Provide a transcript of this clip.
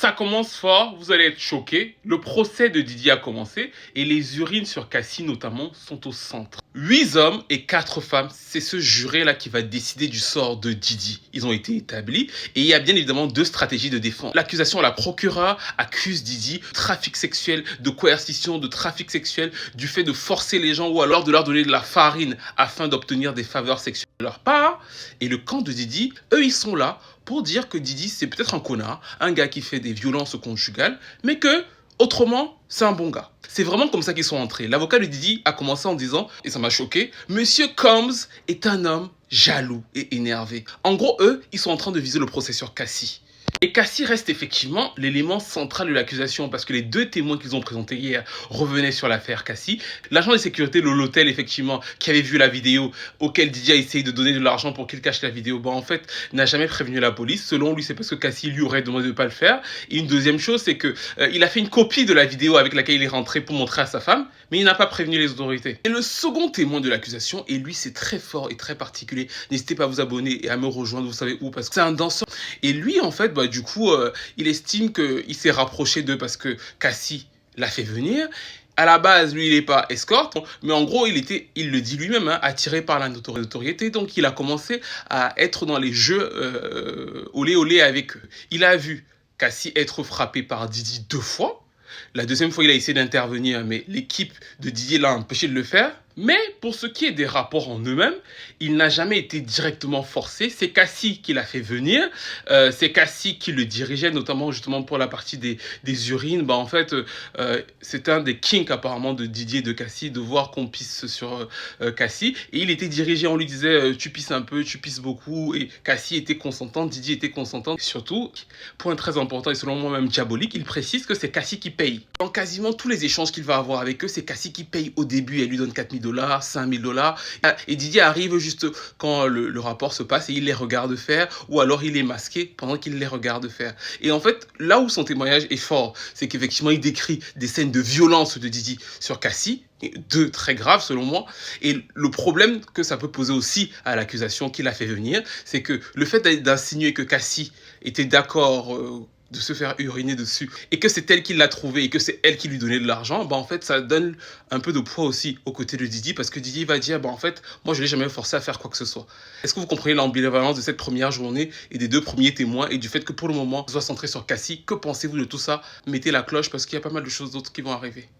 Ça commence fort, vous allez être choqués. Le procès de Didi a commencé et les urines sur Cassie notamment sont au centre. 8 hommes et 4 femmes, c'est ce juré-là qui va décider du sort de Didi. Ils ont été établis et il y a bien évidemment 2 stratégies de défense. L'accusation, la procureure accuse Didi de trafic sexuel, de coercition, de trafic sexuel, du fait de forcer les gens ou alors de leur donner de la farine afin d'obtenir des faveurs sexuelles de leur part. Et le camp de Didi, eux, ils sont là pour dire que Didi, c'est peut-être un connard, un gars qui fait des violences conjugales, mais que, autrement, c'est un bon gars. C'est vraiment comme ça qu'ils sont entrés. L'avocat de Didi a commencé en disant, et ça m'a choqué, Monsieur Combs est un homme jaloux et énervé. En gros, eux, ils sont en train de viser le procès sur Cassie. Et Cassie reste effectivement l'élément central de l'accusation parce que les 2 témoins qu'ils ont présentés hier revenaient sur l'affaire Cassie. L'agent de sécurité de l'hôtel, effectivement, qui avait vu la vidéo auquel Didi a essayé de donner de l'argent pour qu'il cache la vidéo, en fait, n'a jamais prévenu la police. Selon lui, c'est parce que Cassie lui aurait demandé de ne pas le faire. Et une deuxième chose, c'est que il a fait une copie de la vidéo avec laquelle il est rentré pour montrer à sa femme, mais il n'a pas prévenu les autorités. Et le second témoin de l'accusation, et lui, c'est très fort et très particulier. N'hésitez pas à vous abonner et à me rejoindre, vous savez où, parce que c'est un danseur. Et lui, en fait, du coup, il estime qu'il s'est rapproché d'eux parce que Cassie l'a fait venir. À la base, lui, il n'est pas escorte, mais en gros, il le dit lui-même, attiré par la notoriété. Donc, il a commencé à être dans les jeux olé olé avec eux. Il a vu Cassie être frappée par Didi 2 fois. La deuxième fois, il a essayé d'intervenir, mais l'équipe de Didier l'a empêché de le faire. Mais pour ce qui est des rapports en eux-mêmes, il n'a jamais été directement forcé. C'est Cassie qui l'a fait venir. C'est Cassie qui le dirigeait, notamment justement pour la partie des urines. En fait, c'est un des kinks apparemment de Didier et de Cassie, de voir qu'on pisse sur Cassie. Et il était dirigé, on lui disait tu pisses un peu, tu pisses beaucoup. Et Cassie était consentante, Didier était consentant. Et surtout, point très important et selon moi même diabolique, il précise que c'est Cassie qui paye. Dans quasiment tous les échanges qu'il va avoir avec eux, c'est Cassie qui paye au début. Elle lui donne 4 000 $, 5 000 $. Et Didier arrive juste quand le rapport se passe et il les regarde faire, ou alors il est masqué pendant qu'il les regarde faire. Et en fait, là où son témoignage est fort, c'est qu'effectivement, il décrit des scènes de violence de Didier sur Cassie, 2 très graves selon moi. Et le problème que ça peut poser aussi à l'accusation qu'il a fait venir, c'est que le fait d'insinuer que Cassie était d'accord de se faire uriner dessus et que c'est elle qui l'a trouvé et que c'est elle qui lui donnait de l'argent, en fait ça donne un peu de poids aussi aux côtés de Didi parce que Didi va dire en fait moi je l'ai jamais forcé à faire quoi que ce soit. Est-ce que vous comprenez l'ambivalence de cette première journée et des 2 premiers témoins et du fait que pour le moment on soit centré sur Cassie? Que pensez-vous de tout ça? Mettez la cloche parce qu'il y a pas mal de choses d'autres qui vont arriver.